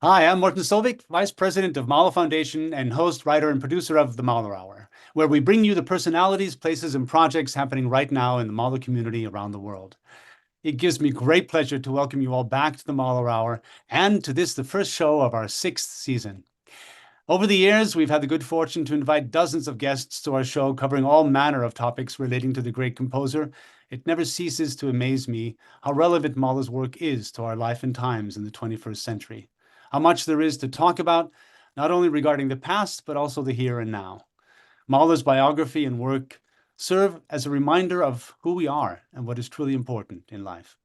Hi, I'm Martin Solvik, Vice President of Mahler Foundation and host, writer, and producer of the Mahler Hour, where we bring you the personalities, places, and projects happening right now in the Mahler community around the world. It gives me great pleasure to welcome you all back to the Mahler Hour and to this, the first show of our sixth season. Over the years, we've had the good fortune to invite dozens of guests to our show covering all manner of topics relating to the great composer. It never ceases to amaze me how relevant Mahler's work is to our life and times in the 21st century. How much there is to talk about, not only regarding the past, but also the here and now. Mahler's biography and work serve as a reminder of who we are and what is truly important in life.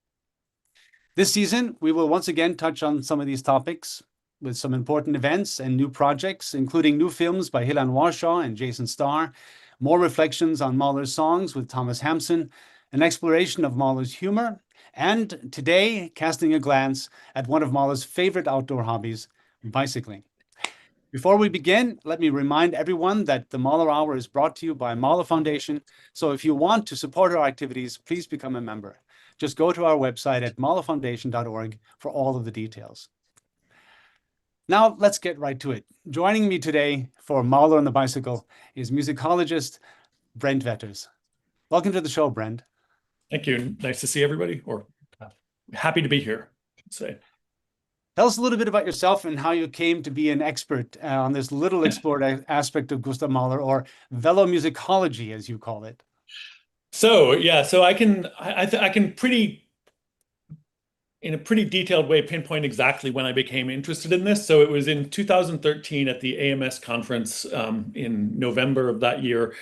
This season, we will once again touch on some of these topics with some important events and new projects, including new films by Hillan Warshaw and Jason Starr, more reflections on Mahler's songs with Thomas Hampson, an exploration of Mahler's humor, and today, casting a glance at one of Mahler's favorite outdoor hobbies, bicycling. Before we begin, let me remind everyone that the Mahler Hour is brought to you by Mahler Foundation. So if you want to support our activities, please become a member. Just go to our website at mahlerfoundation.org for all of the details. Now, let's get right to it. Joining me today for Mahler on the Bicycle is musicologist Brent Wetters. Welcome to the show, Brent. Thank you. Nice to see everybody, or happy to be here, I should say. Tell us a little bit about yourself and how you came to be an expert on this little explored aspect of Gustav Mahler, or velomusicology, as you call it. So I can in a pretty detailed way pinpoint exactly when I became interested in this. So it was in 2013 at the AMS conference in November of that year.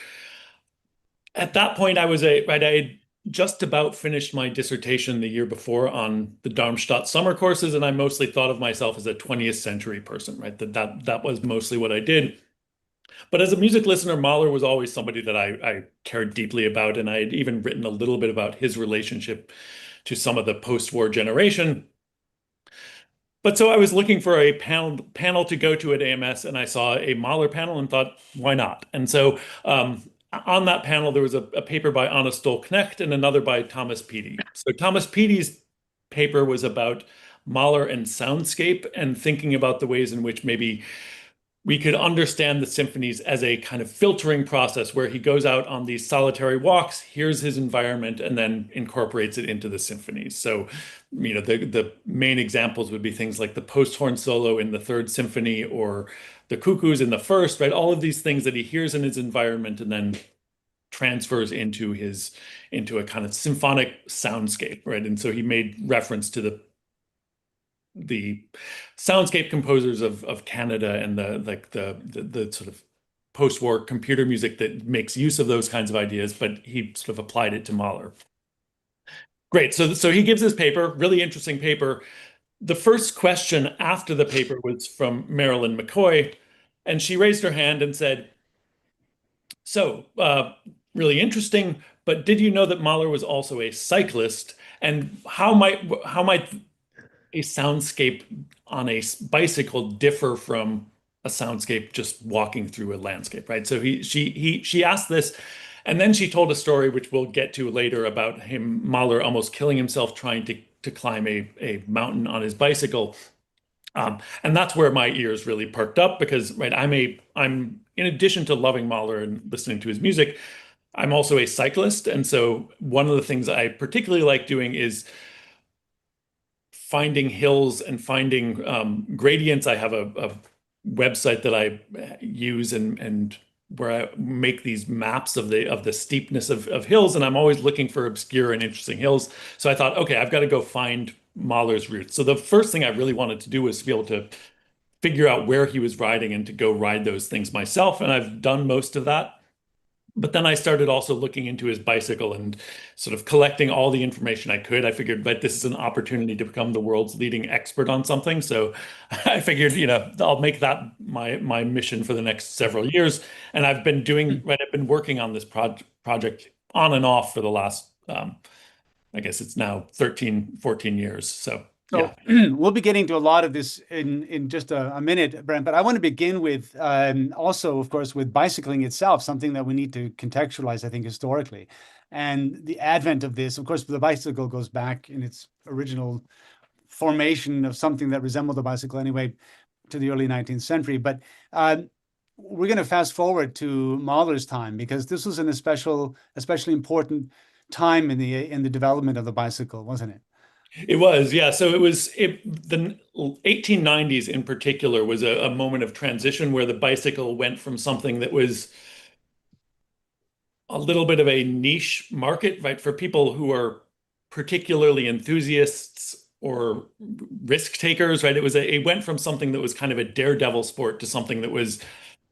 At that point, I had just about finished my dissertation the year before on the Darmstadt summer courses, and I mostly thought of myself as a 20th century person, right? That was mostly what I did. But as a music listener, Mahler was always somebody that I cared deeply about, and I had even written a little bit about his relationship to some of the post-war generation. But so I was looking for a panel to go to at AMS, and I saw a Mahler panel and thought, why not? And so on that panel, there was a paper by Anna Stoll-Knecht and another by Thomas Peaty. So Thomas Peaty's paper was about Mahler and soundscape and thinking about the ways in which maybe we could understand the symphonies as a kind of filtering process where he goes out on these solitary walks, hears his environment, and then incorporates it into the symphonies. So, the main examples would be things like the post-horn solo in the Third Symphony or the cuckoos in the first, right? All of these things that he hears in his environment and then transfers into a kind of symphonic soundscape, right? And so he made reference to the soundscape composers of Canada and the sort of post-war computer music that makes use of those kinds of ideas, but he sort of applied it to Mahler. Great. So he gives this paper, really interesting paper. The first question after the paper was from Marilyn McCoy, and she raised her hand and said, so really interesting, but did you know that Mahler was also a cyclist? And how might a soundscape on a bicycle differ from a soundscape just walking through a landscape, right? So she asked this, and then she told a story which we'll get to later about Mahler almost killing himself trying to climb a mountain on his bicycle. And that's where my ears really perked up because, right, I'm in addition to loving Mahler and listening to his music, I'm also a cyclist. And so one of the things I particularly like doing is finding hills and finding gradients. I have a website that I use and where I make these maps of the steepness of hills, and I'm always looking for obscure and interesting hills. So I thought, okay, I've got to go find Mahler's roots. So the first thing I really wanted to do was to be able to figure out where he was riding and to go ride those things myself, and I've done most of that. But then I started also looking into his bicycle and sort of collecting all the information I could. I figured, but this is an opportunity to become the world's leading expert on something. So I figured, I'll make that my mission for the next several years. And I've been working on this project on and off for the last, I guess it's now 13, 14 years. So So yeah. we'll be getting to a lot of this in just a minute, Brent, but I want to begin with also, of course, with bicycling itself, something that we need to contextualize, I think, historically. And the advent of this, of course, the bicycle goes back in its original formation of something that resembled a bicycle anyway to the early 19th century. But we're going to fast forward to Mahler's time because this was especially important time in the development of the bicycle, wasn't it? It was, yeah. So the 1890s in particular was a moment of transition where the bicycle went from something that was a little bit of a niche market, right, for people who are particularly enthusiasts or risk takers, right? It went from something that was kind of a daredevil sport to something that was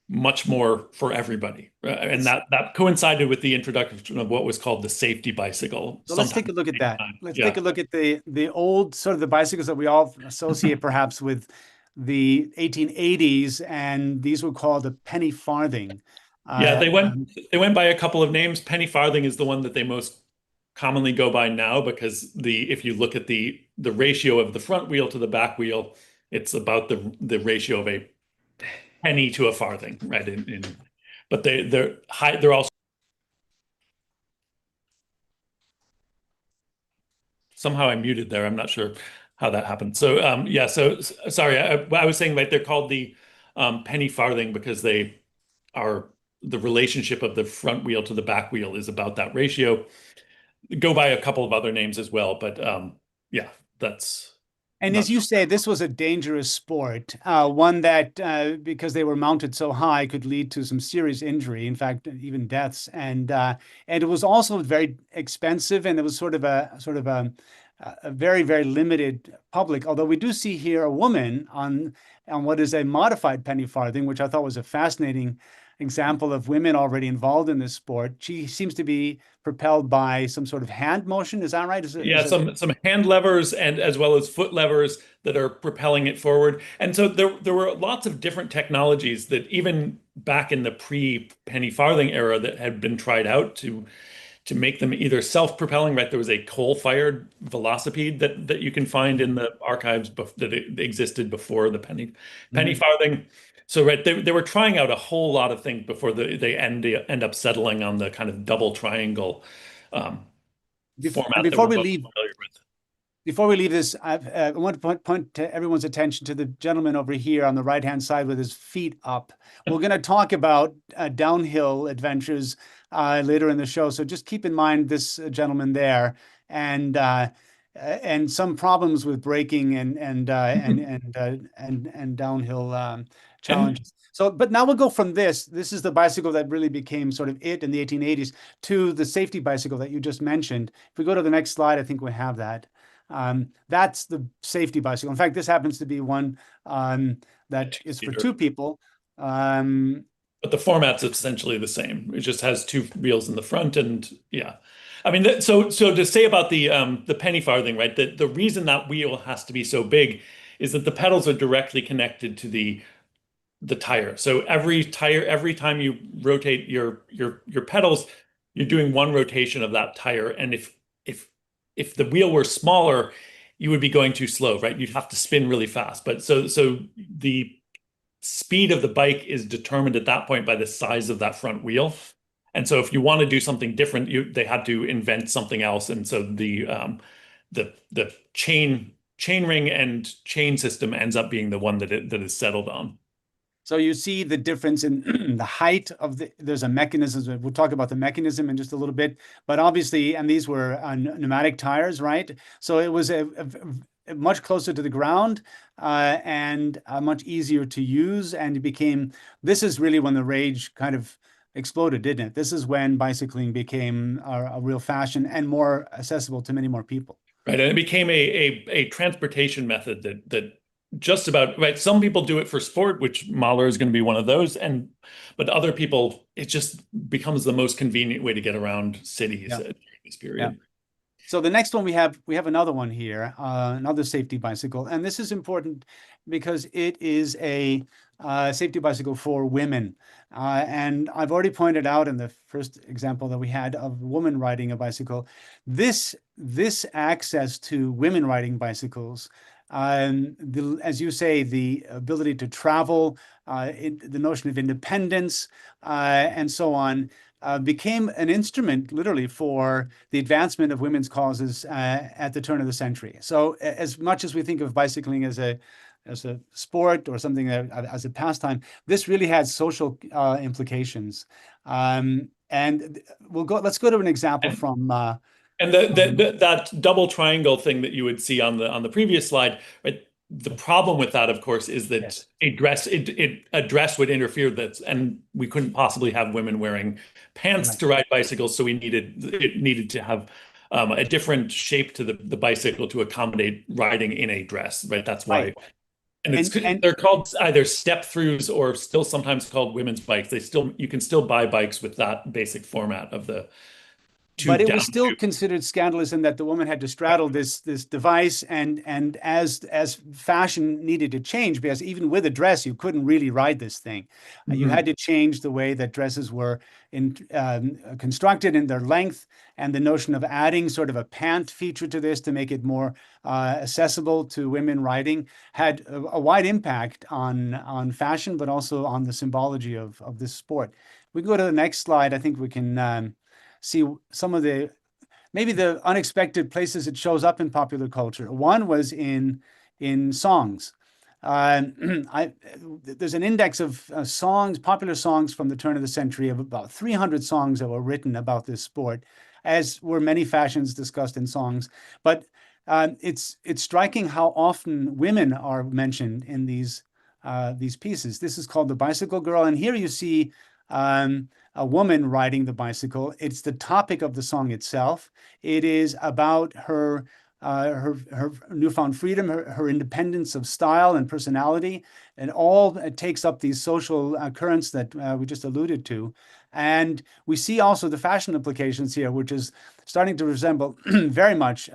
much more for everybody. And that coincided with the introduction of what was called the safety bicycle So let's sometime take a look at in that. time. Let's take Yeah. a look at the old sort of the bicycles that we all associate perhaps with the 1880s, and these were called the penny farthing. Yeah, Uh, um, they went by a couple of names. Penny farthing is the one that they most commonly go by now because the if you look at the ratio of the front wheel to the back wheel, it's about the ratio of a penny to a farthing, right? But they're also somehow I muted there. I'm not sure how that happened. So yeah, sorry, I was saying, right, they're called the penny farthing because they are the relationship of the front wheel to the back wheel is about that ratio. Go by a couple of other names as well, but yeah, that's And as not you say, this was a dangerous sport, one that, because they were mounted so high, could lead to some serious injury, in fact, even deaths. And it was also very expensive, and it was sort of a very, very limited public. Although we do see here a woman on what is a modified penny farthing, which I thought was a fascinating example of women already involved in this sport. She seems to be propelled by some sort of hand motion. Is that right? yeah, some hand levers and as well as foot levers that are propelling it forward. And so there were lots of different technologies that even back in the pre-penny farthing era that had been tried out to make them either self-propelling, right? There was a coal-fired velocipede that you can find in the archives that existed before the penny Mhm. farthing. So right, they were trying out a whole lot of things before they end up settling on the kind of double triangle um, And format that we're most familiar with. before we leave this, I want to point to everyone's attention to the gentleman over here on the right-hand side with his feet up. We're going to talk about downhill adventures later in the show, so just keep in mind this gentleman there, and some problems with braking and downhill And challenges. So, but now we'll go from this. This is the bicycle that really became sort of it in the 1880s to the safety bicycle that you just mentioned. If we go to the next slide, I think we have that. That's the safety bicycle. In fact, this happens to be one that is for two people. Um, but the format's essentially the same. It just has two wheels in the front, and yeah, I mean, so to say about the penny farthing, right? The reason that wheel has to be so big is that the pedals are directly connected to the tire. So every time you rotate your pedals, you're doing one rotation of that tire. And if if the wheel were smaller, you would be going too slow, right? You'd have to spin really fast. But so the speed of the bike is determined at that point by the size of that front wheel. And so if you want to do something different, they had to invent something else. And so the chain ring and chain system ends up being the one that is settled on. So you see the difference in the height of there's a mechanism. We'll talk about the mechanism in just a little bit, but obviously, and these were pneumatic tires, right? So it was a much closer to the ground and much easier to use. And it became, this is really when the rage kind of exploded, didn't it? This is when bicycling became a real fashion and more accessible to many more people. Right. And it became a transportation method that just about right. Some people do it for sport, which Mahler is going to be one of those, but other people, it just becomes the most convenient way to get around cities Yeah. during this Yeah. period. So the next one we have another one here, another safety bicycle, and this is important because it is a safety bicycle for women. And I've already pointed out in the first example that we had of a woman riding a bicycle, this access to women riding bicycles, as you say, the ability to travel, the notion of independence, and so on. became an instrument, literally, for the advancement of women's causes at the turn of the century. So, as much as we think of bicycling as a sport or something as a pastime, this really has social implications. And let's go to an example And from And from that double triangle thing that you would see on the previous slide, right? The problem with that, of course, is that yes, a dress would interfere that, and we couldn't possibly have women wearing pants right, to ride bicycles, so it needed to have a different shape to the bicycle to accommodate riding in a dress, right? That's right, why, and and they're called either step throughs or still sometimes called women's bikes. You can still buy bikes with that basic format of the but tube it was down. still considered scandalous in that the woman had to straddle this device, and as fashion needed to change, because even with a dress you couldn't really ride this thing. You Mhm. had to change the way that dresses were constructed in their length, and the notion of adding sort of a pant feature to this to make it more accessible to women riding had a wide impact on fashion, but also on the symbology of this sport. We can go to the next slide. I think we can see some of the maybe the unexpected places it shows up in popular culture. One was in songs. Uh, there's an index of songs, popular songs from the turn of the century, of about 300 songs that were written about this sport, as were many fashions discussed in songs. But it's striking how often women are mentioned in these pieces. This is called The Bicycle Girl, and here you see a woman riding the bicycle. It's the topic of the song itself. It is about her newfound freedom, her independence of style and personality, and all it takes up these social currents that we just alluded to. And we see also the fashion implications here, which is starting to resemble very much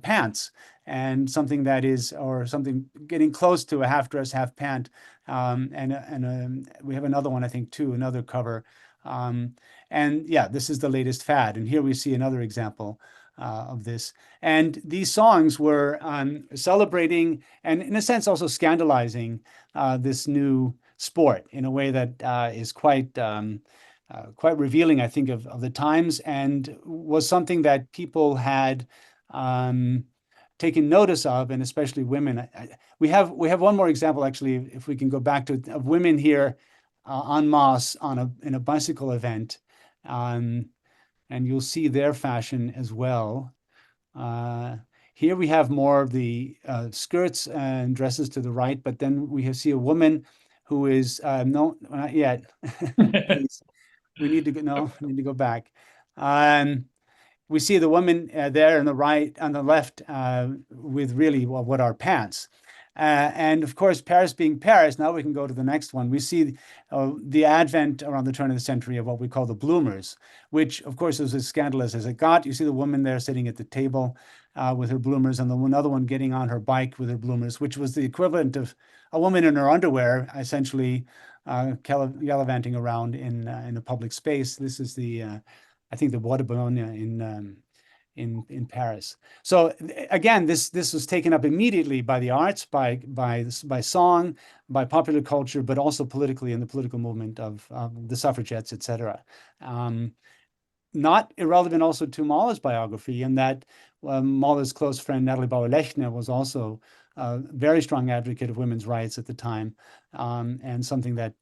pants, and something that is, or something getting close to a half dress, half pant. And we have another one, I think, too, another cover. And yeah, this is the latest fad. And here we see another example of this. And these songs were celebrating and, in a sense, also scandalizing this new sport in a way that is quite revealing, I think, of the times, and was something that people had taken notice of, and especially women. We have one more example, actually, if we can go back to of women here en masse in a bicycle event, um, and you'll see their fashion as well. Uh, Here we have more of the skirts and dresses to the right, but then see a woman who is no, not yet. Please, we need to go. No, we need to go back. Um, we see the woman there on the right, on the left, with really what are pants. And of course, Paris being Paris, now we can go to the next one. We see the advent around the turn of the century of what we call the bloomers, which of course is as scandalous as it got. You see the woman there sitting at the table with her bloomers, and another one getting on her bike with her bloomers, which was the equivalent of a woman in her underwear, essentially gallivanting around in a public space. This is I think the Bois de Boulogne in Paris. So again, this was taken up immediately by the arts, by song, by popular culture, but also politically in the political movement of the suffragettes, etc. Not irrelevant also to Mahler's biography, in that Mahler's close friend Natalie Bauer-Lechner was also a very strong advocate of women's rights at the time, and something that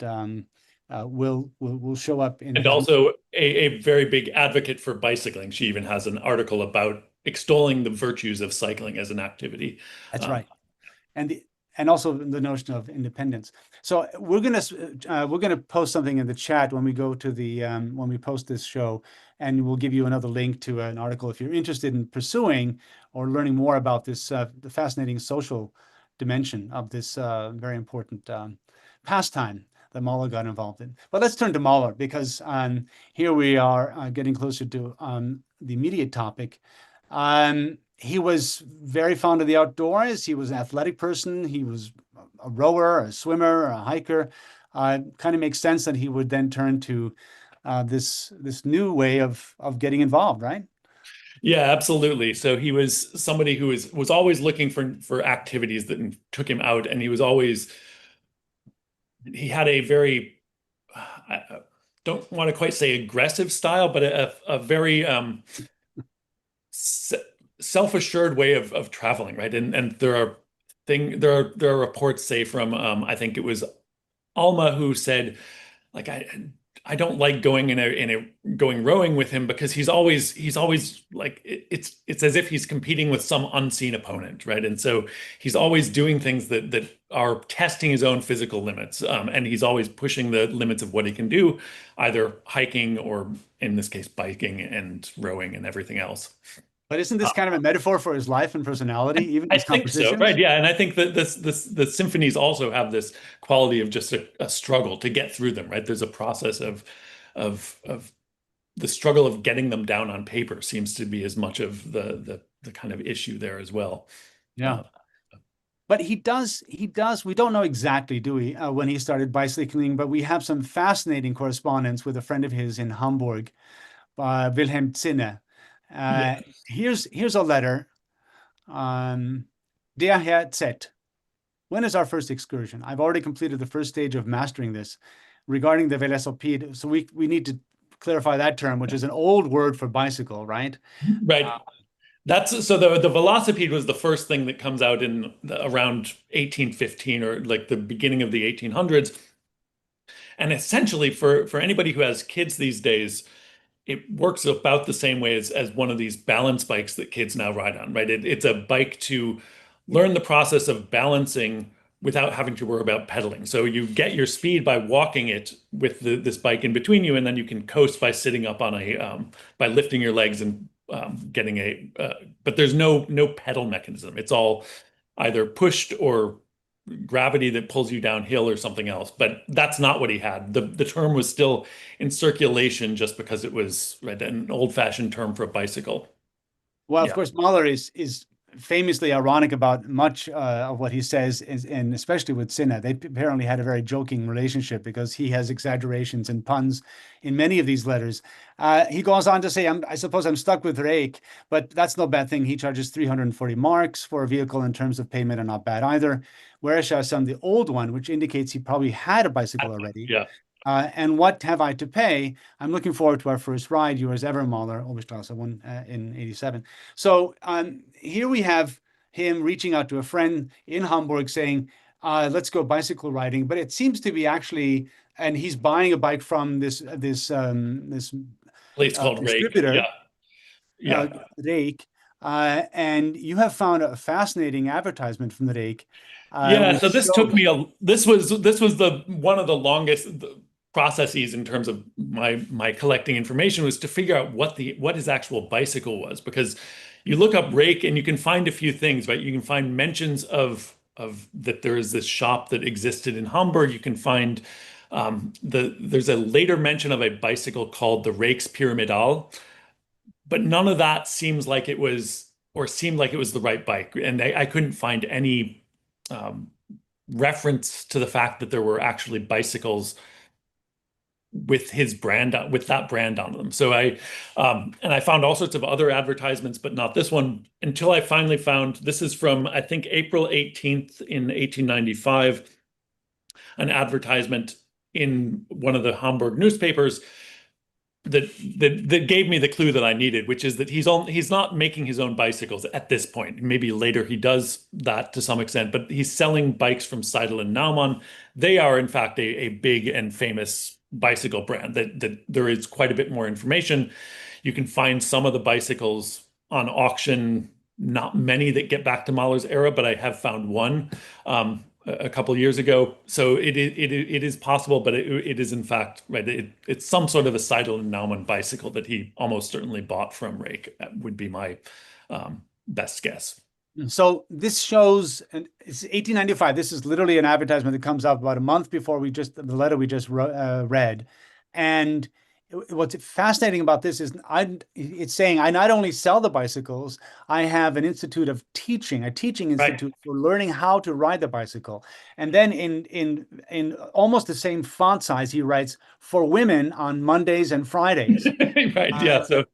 will show up in And his. also a very big advocate for bicycling. She even has an article about extolling the virtues of cycling as an activity. That's Um, right. and the and also the notion of independence. So we're gonna post something in the chat when we go to the when we post this show, and we'll give you another link to an article if you're interested in pursuing or learning more about this the fascinating social dimension of this very important pastime that Mahler got involved in. But let's turn to Mahler, because here we are getting closer to the immediate topic. He was very fond of the outdoors. He was an athletic person. He was a rower, a swimmer, a hiker. Kind of makes sense that he would then turn to this new way of getting involved, right? yeah, absolutely. So he was somebody who was always looking for activities that took him out, and he had a very don't want to quite say aggressive style, but a very self-assured way of traveling, right? And there are reports, say, from I think it was Alma, who said, like, I don't like going going rowing with him because he's always like it's as if he's competing with some unseen opponent, right? And so he's always doing things that are testing his own physical limits, and he's always pushing the limits of what he can do, either hiking or in this case biking and rowing and everything else. But isn't this kind of a metaphor for his life and personality, even I his think so, right? compositions? Yeah, and I think that the symphonies also have this quality of just a struggle to get through them, right? There's a process of the struggle of getting them down on paper seems to be as much of the kind of issue there as well. Yeah. Uh, But we don't know exactly, do we, when he started bicycling, but we have some fascinating correspondence with a friend of his in Hamburg, Wilhelm Zinne. yeah, Uh, here's a letter. Der Herr Z. When is our first excursion? I've already completed the first stage of mastering this. Regarding the velocipede, so we need to clarify that term, which is an old word for bicycle, right? right. That's so the velocipede was the first thing that comes out in around 1815 or like the beginning of the 1800s. And essentially for anybody who has kids these days, it works about the same way as one of these balance bikes that kids now ride on, right? It's a bike to learn the process of balancing without having to worry about pedaling. So you get your speed by walking it with this bike in between you, and then you can coast by sitting up on by lifting your legs and getting but there's no pedal mechanism. It's all either pushed or gravity that pulls you downhill or something else. But that's not what he had. The term was still in circulation just because it was, right, an old-fashioned term for a bicycle. Well, of Yeah. course, Mahler is famously ironic about much of what he says, and especially with Cinna. They apparently had a very joking relationship because he has exaggerations and puns in many of these letters. He goes on to say, I suppose I'm stuck with Rake, but that's no bad thing. He charges 340 marks for a vehicle in terms of payment, and not bad either. Whereas on the old one, which indicates he probably had a bicycle already. Yeah. And what have I to pay? I'm looking forward to our first ride, yours ever, Mahler, Oberstrasse 1 in 87. So here we have him reaching out to a friend in Hamburg saying, let's go bicycle riding. But it seems to be actually, and he's buying a bike from this Place called Rake. Yeah. distributor, Yeah. Rake. And you have found a fascinating advertisement from the Rake, Yeah, which so shows. this was the one of the longest processes in terms of my collecting information was to figure out what his actual bicycle was, because you look up Rake and you can find a few things, right? You can find mentions of that there is this shop that existed in Hamburg. You can find there's a later mention of a bicycle called the Rake's Pyramidal, but none of that seems like it was or seemed like it was the right bike. And I couldn't find any um, reference to the fact that there were actually bicycles with his brand with that brand on them. So I found all sorts of other advertisements, but not this one until I finally found this is from I think April 18th in 1895, an advertisement in one of the Hamburg newspapers that gave me the clue that I needed, which is that he's not making his own bicycles at this point. Maybe later he does that to some extent, but he's selling bikes from Seidel and Naumann. They are in fact a big and famous bicycle brand that there is quite a bit more information. You can find some of the bicycles on auction, not many that get back to Mahler's era, but I have found one. A couple years ago. So it is possible, but it is in fact, right. It's some sort of a Seidel and Naumann bicycle that he almost certainly bought from Rake, would be my best guess. So this shows, and it's 1895. This is literally an advertisement that comes out about a month before the letter we just read. And what's fascinating about this is it's saying I not only sell the bicycles, I have an institute of teaching, a teaching Right. institute for learning how to ride the bicycle. And then in almost the same font size, he writes for women on Mondays and Fridays. Right. Uh, Yeah. So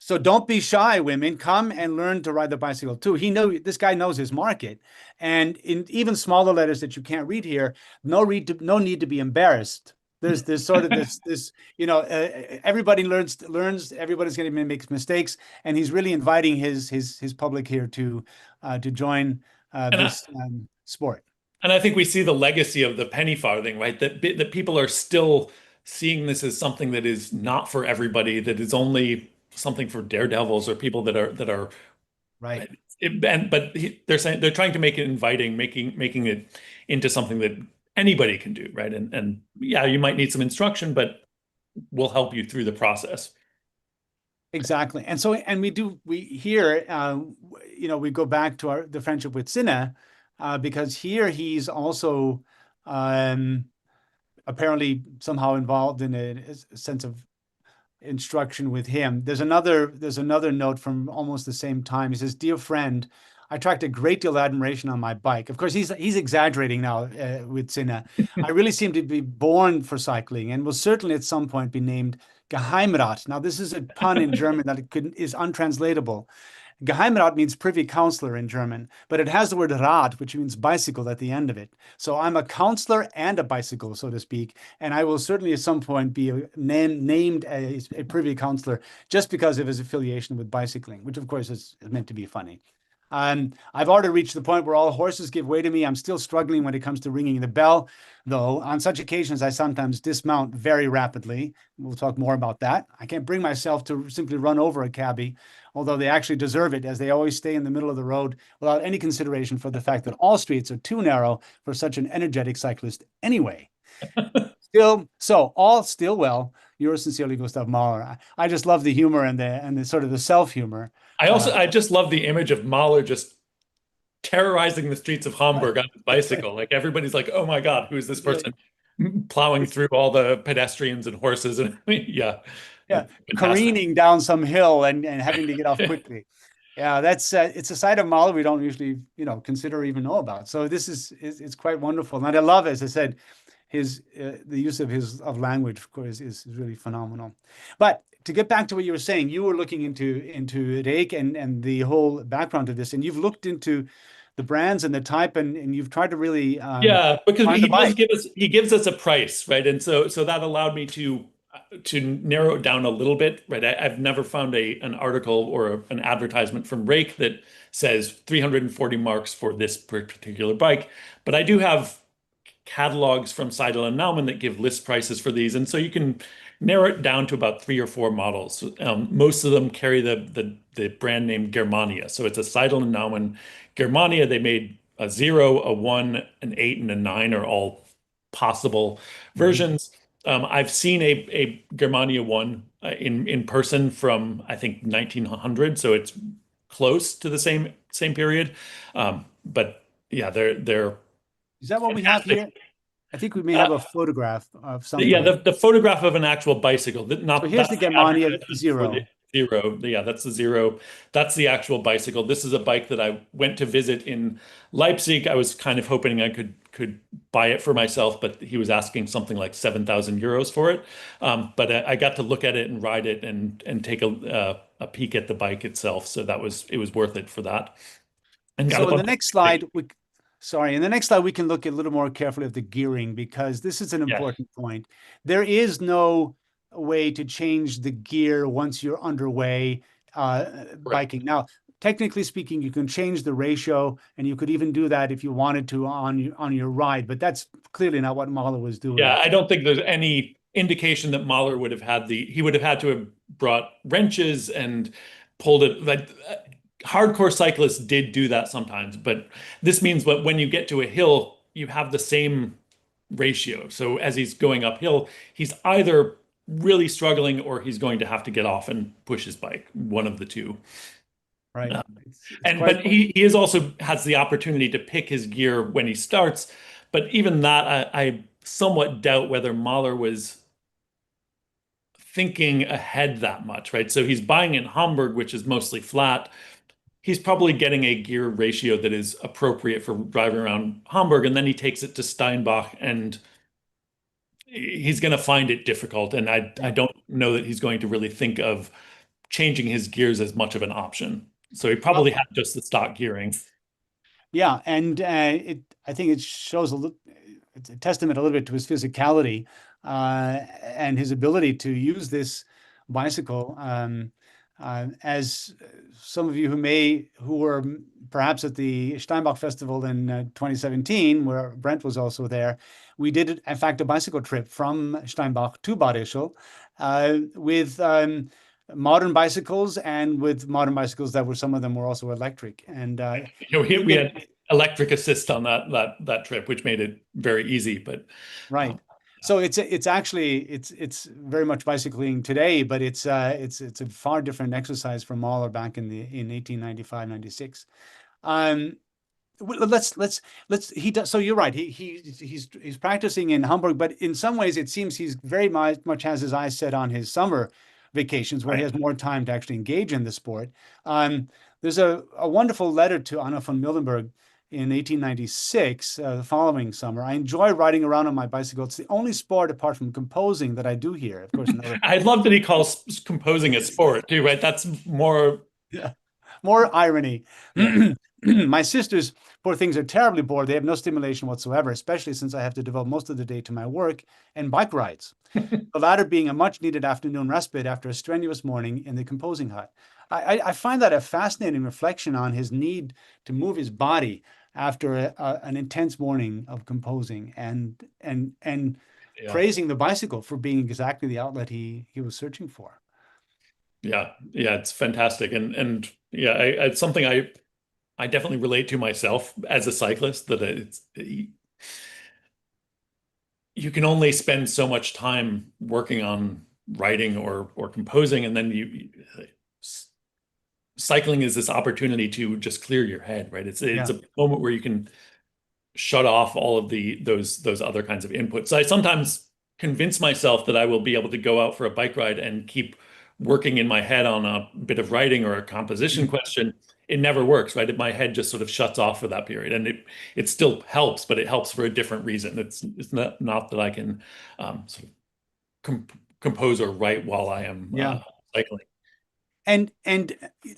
so don't be shy, women. Come and learn to ride the bicycle too. This guy knows his market, and in even smaller letters that you can't read here, no need to be embarrassed. There's sort of this everybody learns, everybody's going to make mistakes, and he's really inviting his public here to join And I, this sport. and I think we see the legacy of the penny farthing, right? That people are still seeing this as something that is not for everybody, that is only something for daredevils or people that are Right. right. They're saying they're trying to make it inviting, making it into something that anybody can do, right? And yeah, you might need some instruction, but we'll help you through the process. Exactly. And so, and we here, we go back to the friendship with Cinna, because here he's also um, apparently somehow involved in a sense of instruction with him. There's another note from almost the same time. He says, "Dear friend, I attract a great deal of admiration on my bike." Of course, he's exaggerating now with Cinna. "I really seem to be born for cycling and will certainly at some point be named Geheimrat." Now, this is a pun in German that is untranslatable. Geheimrat means privy councillor in German, but it has the word Rad, which means bicycle at the end of it. So I'm a counselor and a bicycle, so to speak, and I will certainly at some point be named a privy councillor just because of his affiliation with bicycling, which of course is meant to be funny. I've already reached the point where all horses give way to me. I'm still struggling when it comes to ringing the bell, though. On such occasions, I sometimes dismount very rapidly. We'll talk more about that. I can't bring myself to simply run over a cabbie, although they actually deserve it, as they always stay in the middle of the road without any consideration for the fact that all streets are too narrow for such an energetic cyclist anyway. All still well. Yours sincerely, Gustav Mahler. I just love the humor and the sort of the self humor. I just love the image of Mahler just terrorizing the streets of Hamburg on his bicycle. Like everybody's like, "Oh my God, who's this Really, person plowing through all the pedestrians and horses?" And yeah, yeah, it's fantastic. careening down some hill and having to get off quickly. Yeah, that's it's a side of Mahler we don't usually, consider or even know about. So this is it's quite wonderful, and I love, as I said, his the use of his of language, of course, is really phenomenal. But to get back to what you were saying, you were looking into Rake and the whole background of this, and you've looked into the brands and the type, and you've tried to really Yeah, because find the he does bike. give us a price, right? And so that allowed me to narrow it down a little bit, right? I've never found an article or an advertisement from Rake that says 340 marks for this particular bike, but I do have catalogs from Seidel and Naumann that give list prices for these, and so you can narrow it down to about 3 or 4 models. Most of them carry the brand name Germania, so it's a Seidel and Naumann Germania. They made a 0, a 1, an 8, and a 9 are all possible Mhm. versions. I've seen a Germania 1 in person from I think 1900, so it's close to the same period. But yeah, they're Is that what we have fantastic. here? I think we may Uh, have a photograph of some yeah, type. the photograph of an actual bicycle, So not here's that's the the Germania advertisement for the Zero. zero. Yeah, that's the zero. That's the actual bicycle. This is a bike that I went to visit in Leipzig. I was kind of hoping I could buy it for myself, but he was asking something like 7,000 euros for it. But I got to look at it and ride it and take a peek at the bike itself. So it was worth it for that. And got a So in the bunch of next slide, in the next slide, we can look a little more carefully at the gearing, because this is an yeah, important point. There is no way to change the gear once you're underway correct. biking. Now, technically speaking, you can change the ratio, and you could even do that if you wanted to on your ride, but that's clearly not what Mahler was Yeah, doing. I don't think there's any indication that Mahler would have he would have had to have brought wrenches and pulled it. Like hardcore cyclists did do that sometimes, but this means that when you get to a hill, you have the same ratio. So as he's going uphill, he's either really struggling or he's going to have to get off and push his bike, one of the two. Right. Uh, It's and quite but he is also has the opportunity to pick his gear when he starts. But even that, I somewhat doubt whether Mahler was thinking ahead that much, right? So he's buying in Hamburg, which is mostly flat. He's probably getting a gear ratio that is appropriate for driving around Hamburg, and then he takes it to Steinbach, and he's going to find it difficult. And I yeah. don't know that he's going to really think of changing his gears as much of an option. So he Well, probably had just the stock gearing. yeah, and I think it shows it's a testament a little bit to his physicality. and his ability to use this bicycle. As some of you who were perhaps at the Steinbach Festival in 2017, where Brent was also there, we did, in fact, a bicycle trip from Steinbach to Bad Ischl with modern bicycles, and with modern bicycles that were, some of them were also electric. And you We get had electric assist on that trip, which made it very easy. But right. um, So it's actually it's very much bicycling today, but it's a far different exercise from Mahler back in 1895, 96. Um, let's he does. So you're right. He's practicing in Hamburg, but in some ways it seems he's very much has his eyes set on his summer vacations, where he right. has more time to actually engage in the sport. There's a wonderful letter to Anna von Mildenberg in 1896, the following summer. I enjoy riding around on my bicycle. It's the only sport apart from composing that I do here. Of course, another. I love that he calls composing a sport too, right? That's more, Yeah. More irony. yeah. My sisters, poor things, are terribly bored. They have no stimulation whatsoever, especially since I have to devote most of the day to my work and bike rides, the latter being a much needed afternoon respite after a strenuous morning in the composing hut. I find that a fascinating reflection on his need to move his body after an intense morning of composing, and Yeah. praising the bicycle for being exactly the outlet he was searching for. Yeah. Yeah. It's fantastic. And yeah, it's something I definitely relate to myself as a cyclist, that you can only spend so much time working on writing or composing, and then cycling is this opportunity to just clear your head, right? It's Yeah. a moment where you can shut off all of those other kinds of inputs. So I sometimes convince myself that I will be able to go out for a bike ride and keep working in my head on a bit of writing or a composition Mhm. question. It never works, right? My head just sort of shuts off for that period, and it still helps, but it helps for a different reason. It's not that I can sort of compose or write while I am Yeah. cycling. And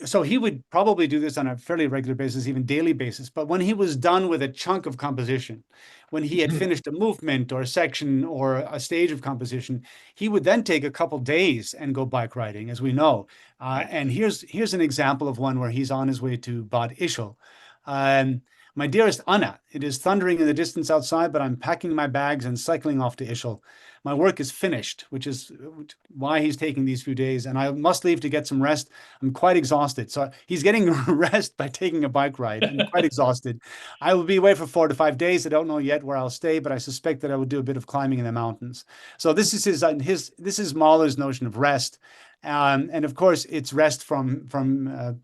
so he would probably do this on a fairly regular basis, even daily basis. But when he was done with a chunk of composition, when he had finished a movement or a section or a stage of composition, he would then take a couple days and go bike riding, as we know. Right. And here's an example of one where he's on his way to Bad Ischl. My dearest Anna, it is thundering in the distance outside, but I'm packing my bags and cycling off to Ischl. My work is finished, which is why he's taking these few days, and I must leave to get some rest. I'm quite exhausted. So he's getting rest by taking a bike ride. I'm quite exhausted. I will be away for 4 to 5 days. I don't know yet where I'll stay, but I suspect that I will do a bit of climbing in the mountains. So this is this is Mahler's notion of rest. And of course, it's rest from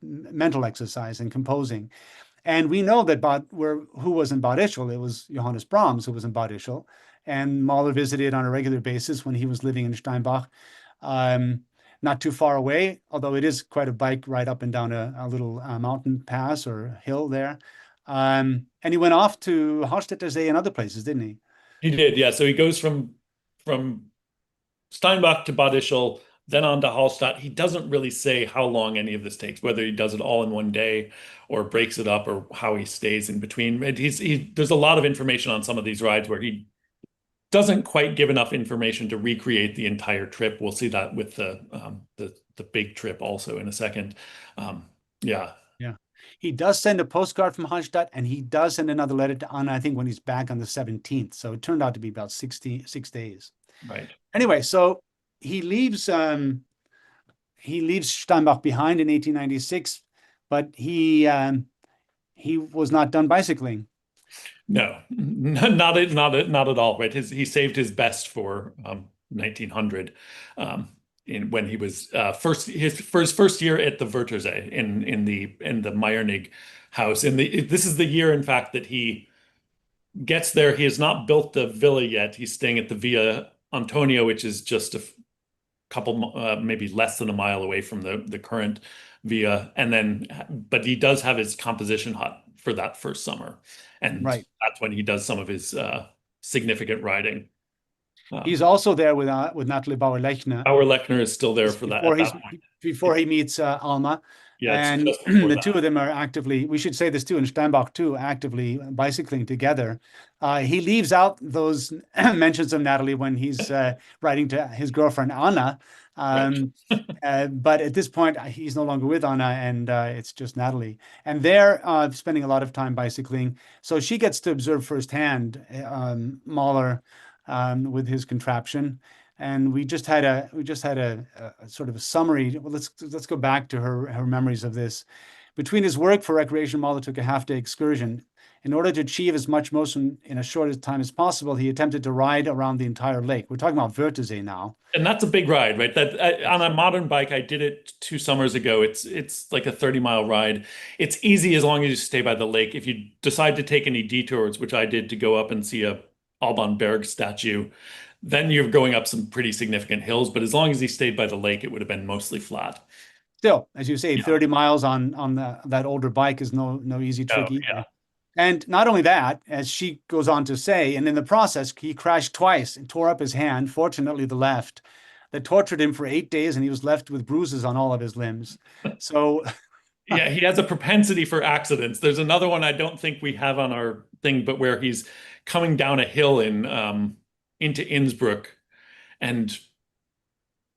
mental exercise and composing. And we know that who was in Bad Ischl? It was Johannes Brahms who was in Bad Ischl, and Mahler visited on a regular basis when he was living in Steinbach, um, not too far away, although it is quite a bike ride up and down a little mountain pass or hill there. And he went off to Hallstätter See and other places, didn't he? He did, yeah. So he goes from Steinbach to Bad Ischl, then on to Hallstatt. He doesn't really say how long any of this takes, whether he does it all in one day or breaks it up, or how he stays in between. There's a lot of information on some of these rides where he doesn't quite give enough information to recreate the entire trip. We'll see that with the big trip also in a second. Yeah, Yeah. He does send a postcard from Hallstatt, and he does send another letter to Anna, I think, when he's back on the 17th. So it turned out to be about 6 days. right. Anyway, so he leaves Steinbach behind in 1896, but he was not done bicycling. No, not at all. Right. He saved his best for 1900, when he was first year at the Wörthersee in the Meyernig house. This is the year, in fact, that he gets there. He has not built the villa yet. He's staying at the Via Antonio, which is just a couple, maybe less than a mile away from the current Via. But he does have his composition hut for that first summer, and Right. that's when he does some of his significant riding. He's also there with Natalie Bauer-Lechner Our Lechner is still there for that before at he's that point. before he meets Alma. Yeah, it's And just before the that. two of them are actively, we should say this too, in Steinbach too, actively bicycling together. He leaves out those mentions of Natalie when he's writing to his girlfriend Anna. Right. Um, but at this point, he's no longer with Anna, and it's just Natalie. And they're spending a lot of time bicycling. So she gets to observe firsthand Mahler with his contraption. And we just had a sort of a summary. Well, let's go back to her memories of this. Between his work for recreation, Mahler took a half-day excursion. In order to achieve as much motion in as short a time as possible, he attempted to ride around the entire lake. We're talking about Wörthersee now. And that's a big ride, right? That on a modern bike, I did it 2 summers ago. It's like a 30-mile ride. It's easy as long as you stay by the lake. If you decide to take any detours, which I did to go up and see a Alban Berg statue, then you're going up some pretty significant hills. But as long as he stayed by the lake, it would have been mostly flat. Still, as you say, Yeah. 30 miles on that older bike is no easy Oh, trick either. yeah. And not only that, as she goes on to say, and in the process, he crashed twice and tore up his hand, fortunately the left, that tortured him for 8 days, and he was left with bruises on all of his limbs. So, Yeah, he has a propensity for accidents. There's another one I don't think we have on our thing, but where he's coming down a hill in into Innsbruck and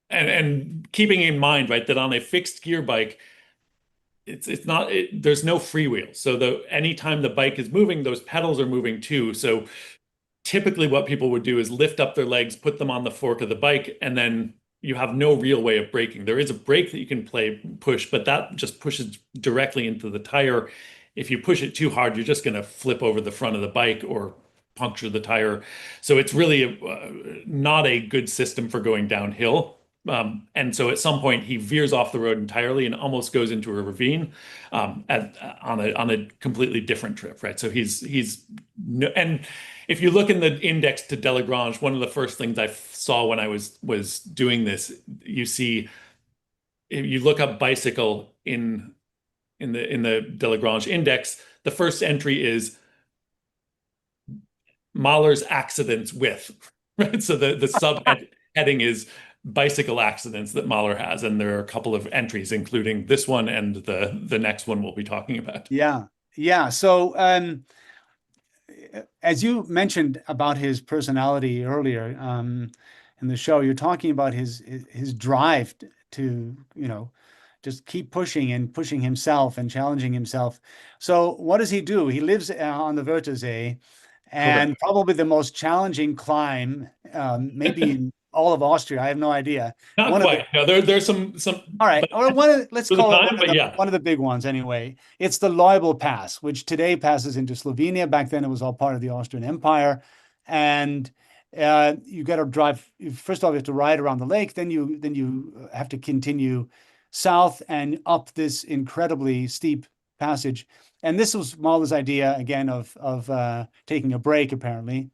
and keeping in mind, right, that on a fixed gear bike, it's not there's no freewheel. So the anytime the bike is moving, those pedals are moving too. So typically what people would do is lift up their legs, put them on the fork of the bike, and then you have no real way of braking. There is a brake that you can push, but that just pushes directly into the tire. If you push it too hard, you're just going to flip over the front of the bike or puncture the tire. So it's really not a good system for going downhill. And so at some point he veers off the road entirely and almost goes into a ravine on a completely different trip, right? So he's no, and if you look in the index to Delagrange, one of the first things I saw when I was doing this, you see if you look up bicycle in the Delagrange index, the first entry is Mahler's accidents with, right? So the sub heading is bicycle accidents that Mahler has, and there are a couple of entries, including this one and the next one we'll be talking about. yeah, yeah. So, as you mentioned about his personality earlier, in the show, you're talking about his drive to, just keep pushing and pushing himself and challenging himself. So what does he do? He lives on the Wörthersee, Correct. and probably the most challenging climb, maybe in all of Austria. I have no idea. Not One of the quite. No, there's some, All right, but or let's for the call it time, but yeah, one of the big ones anyway. It's the Loibel Pass, which today passes into Slovenia. Back then, it was all part of the Austrian Empire, and you got to drive. First off, you have to ride around the lake. Then you have to continue south and up this incredibly steep passage. And this was Mahler's idea again of taking a break. Apparently,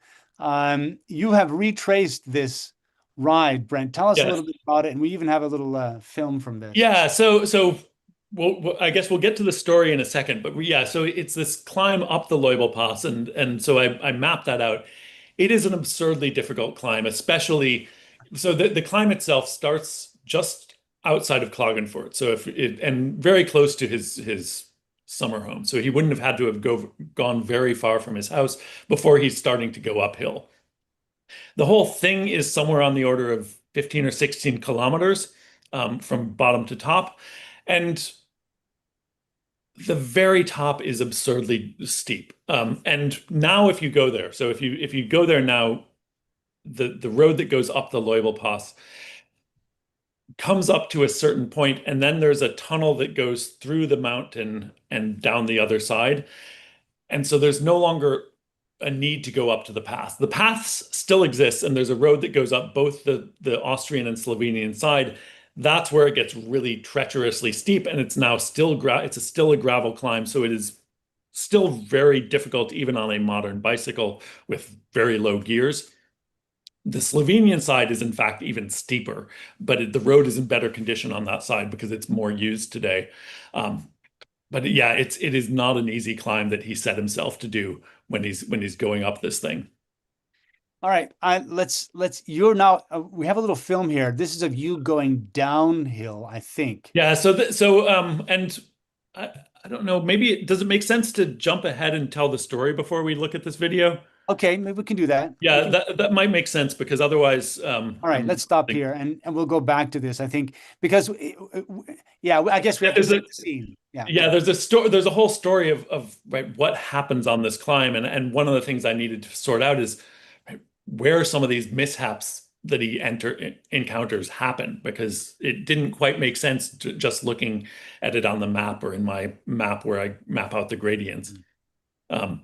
you have retraced this ride, Brent. Tell us a yes. little bit about it, and we even have a little film from this. Yeah, so I guess we'll get to the story in a second, but yeah, so it's this climb up the Loibel Pass, and so I mapped that out. It is an absurdly difficult climb, especially so the climb itself starts just outside of Klagenfurt, so if it and very close to his summer home, so he wouldn't have had to have gone very far from his house before he's starting to go uphill. The whole thing is somewhere on the order of 15 or 16 kilometers from bottom to top. And the very top is absurdly steep. And now if you go there, so if you go there now, the road that goes up the Loibel Pass comes up to a certain point, and then there's a tunnel that goes through the mountain and down the other side. And so there's no longer a need to go up to the pass. The paths still exists, and there's a road that goes up both the Austrian and Slovenian side. That's where it gets really treacherously steep, and it's now still a gravel climb, so it is still very difficult even on a modern bicycle with very low gears. The Slovenian side is in fact even steeper, but the road is in better condition on that side because it's more used today. Um, but yeah, it is not an easy climb that he set himself to do when he's going up this thing. All right. You're now, we have a little film here. This is of you going downhill, I think. Yeah, and I, I don't know, does it make sense to jump ahead and tell the story before we look at this video? Okay, maybe we can do that. We Yeah, can. that might make sense because otherwise, All right, let's stop here and we'll go back to this, I think, because, yeah, I guess we yeah, have to set the scene. Yeah. there's a whole story of right what happens on this climb, and one of the things I needed to sort out is right, where some of these mishaps that he encounters happen because it didn't quite make sense just looking at it on the map or in my map where I map out the gradients. Um,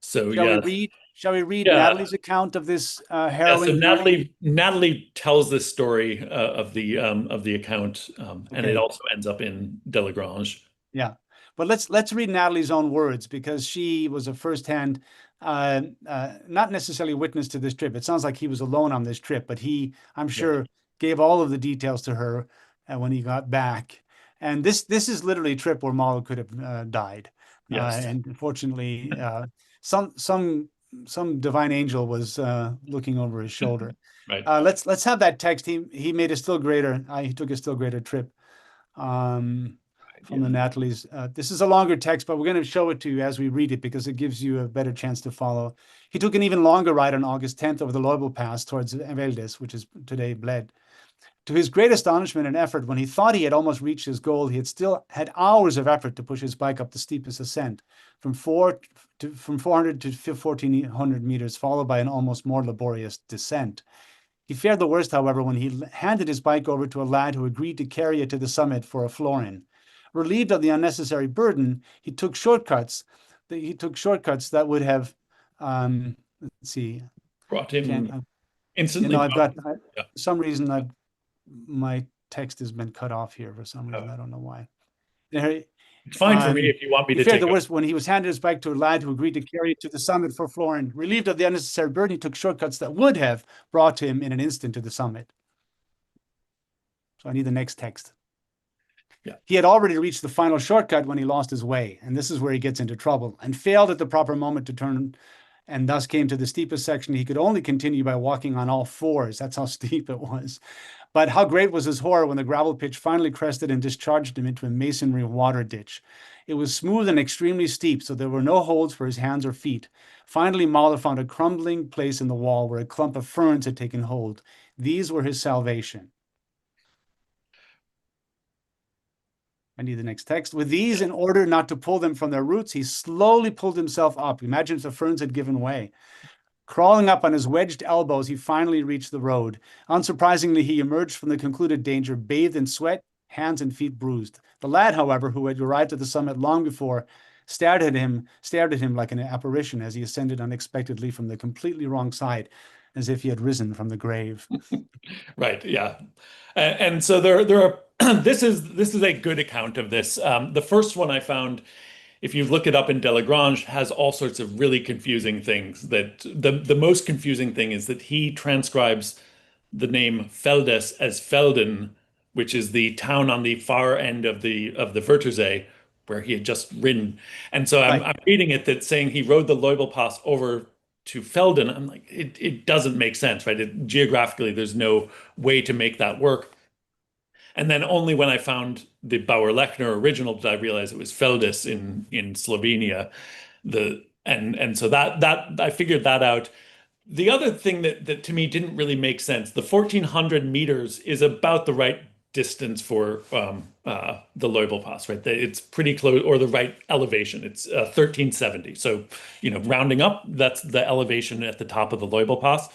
so Shall we yeah, read? Shall we read yeah, Natalie's account of this yeah. So harrowing journey? Natalie tells this story of the account, and it Okay. also ends up in Delagrange. Yeah. But let's read Natalie's own words because she was a firsthand, not necessarily witness to this trip. It sounds like he was alone on this trip, but he, I'm Right. sure, gave all of the details to her when he got back. And this is literally a trip where Mahler could have died. Yes. And unfortunately, some some some divine angel was looking over his shoulder. Right. Let's have that text. He made a still greater. He took a still greater trip. Um, from the Yeah. Natalie's. This is a longer text, but we're going to show it to you as we read it because it gives you a better chance to follow. He took an even longer ride on August 10th over the Loibel Pass towards Veldes, which is today Bled. To his great astonishment and effort, when he thought he had almost reached his goal, he had still had hours of effort to push his bike up the steepest ascent, from 400 to 1,400 meters, followed by an almost more laborious descent. He fared the worst, however, when he handed his bike over to a lad who agreed to carry it to the summit for a florin. Relieved of the unnecessary burden, he took shortcuts. That would have, let's see, Brought can't, him you instantly know, I've brought got, him. Yeah. for some reason, my text has been cut off here for some reason. Oh, I don't know why. There, it's fine for me if you want me he to fared take the a worst when he was handed his bike to a lad who agreed to carry it to the summit for florin. Relieved of the unnecessary burden, he took shortcuts that would have brought him in an instant to the summit. So I need the next text. yeah. He had already reached the final shortcut when he lost his way, and this is where he gets into trouble, and failed at the proper moment to turn, and thus came to the steepest section. He could only continue by walking on all fours. That's how steep it was. But how great was his horror when the gravel pitch finally crested and discharged him into a masonry water ditch. It was smooth and extremely steep, so there were no holds for his hands or feet. Finally, Mahler found a crumbling place in the wall where a clump of ferns had taken hold. These were his salvation. I need the next text. With these, in order not to pull them from their roots, he slowly pulled himself up. Imagine if the ferns had given way. Crawling up on his wedged elbows, he finally reached the road. Unsurprisingly, he emerged from the concluded danger, bathed in sweat, hands and feet bruised. The lad, however, who had arrived at the summit long before, stared at him like an apparition as he ascended unexpectedly from the completely wrong side, as if he had risen from the grave. Right. Yeah. And so there are this is a good account of this. The first one I found, if you look it up in Delagrange, has all sorts of really confusing things. That the most confusing thing is that he transcribes the name Feldes as Felden, which is the town on the far end of the Wörthersee where he had just ridden. And so Right. I'm reading it that saying he rode the Loibel Pass over to Felden. I'm like, it doesn't make sense, right? Geographically, there's no way to make that work. And then only when I found the Bauer-Lechner original did I realize it was Feldes in Slovenia. And so that I figured that out. The other thing that to me didn't really make sense, the 1,400 meters is about the right distance for the Loibel Pass, right? It's pretty close, or the right elevation. It's 1,370. So, rounding up, that's the elevation at the top of the Loibel Pass.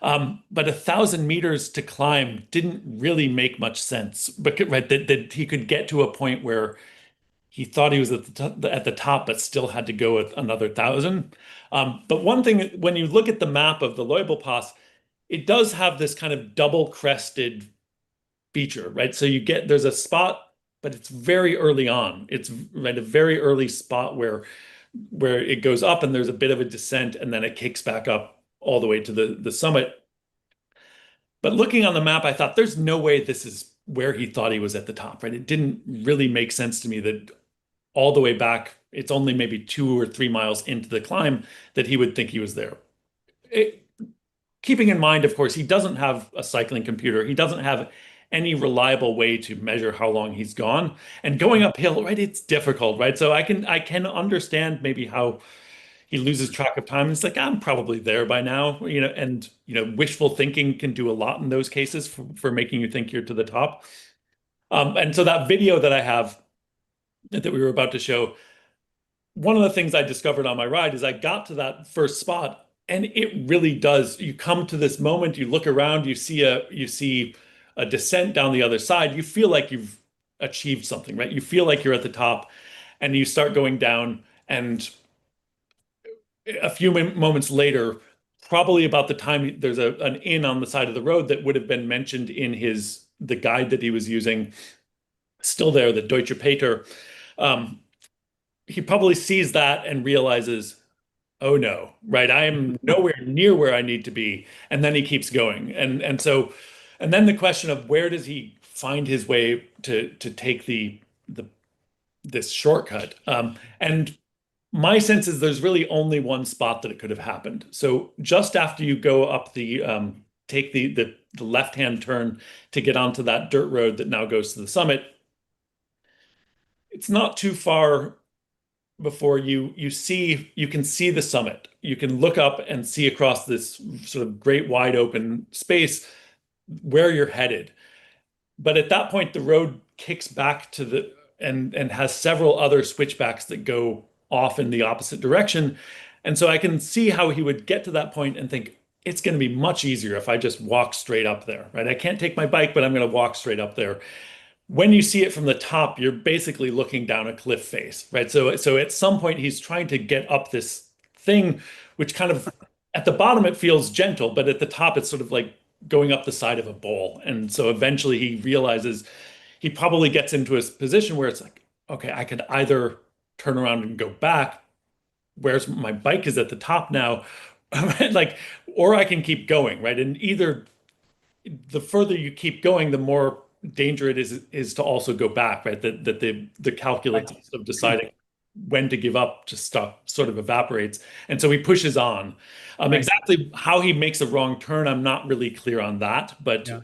But 1,000 meters to climb didn't really make much sense, but right that he could get to a point where he thought he was at the top, but still had to go another 1,000. But one thing, when you look at the map of the Loibel Pass, it does have this kind of double crested feature, right? So there's a spot, but it's very early on. It's right a very early spot where it goes up and there's a bit of a descent, and then it kicks back up all the way to the summit. But looking on the map, I thought there's no way this is where he thought he was at the top, right? It didn't really make sense to me that all the way back, it's only maybe 2 or 3 miles into the climb that he would think he was there. keeping in mind, of course, he doesn't have a cycling computer. He doesn't have any reliable way to measure how long he's gone. And going uphill, right, it's difficult, right? So I can understand maybe how he loses track of time. It's like, I'm probably there by now, and wishful thinking can do a lot in those cases for making you think you're to the top. And so that video that I have that we were about to show, one of the things I discovered on my ride is I got to that first spot, and it really does. You come to this moment, you look around, you see a descent down the other side. You feel like you've achieved something, right? You feel like you're at the top, and you start going down, and a few moments later, probably about the time there's an inn on the side of the road that would have been mentioned in the guide that he was using, still there, the Deutsche Peter. Um, he probably sees that and realizes, oh no, right? I am nowhere near where I need to be. And then he keeps going. And then the question of where does he find his way to take the this shortcut? And my sense is there's really only one spot that it could have happened. So just after you go up take the left-hand turn to get onto that dirt road that now goes to the summit, it's not too far before you can see the summit. You can look up and see across this sort of great wide open space where you're headed. But at that point, the road kicks back to the and has several other switchbacks that go off in the opposite direction. And so I can see how he would get to that point and think, it's going to be much easier if I just walk straight up there, right? I can't take my bike, but I'm going to walk straight up there. When you see it from the top, you're basically looking down a cliff face, right? So at some point he's trying to get up this thing, which kind of at the bottom it feels gentle, but at the top it's sort of like going up the side of a bowl. And so eventually he realizes he probably gets into a position where it's like, okay, I could either turn around and go back, where's my bike is at the top now, like, or I can keep going, right? And either the further you keep going, the more danger it is to also go back, right? That the calculus Right. of deciding when to give up just stop sort of evaporates, and so he pushes on. Right. Exactly how he makes a wrong turn, I'm not really clear on that, but Yeah.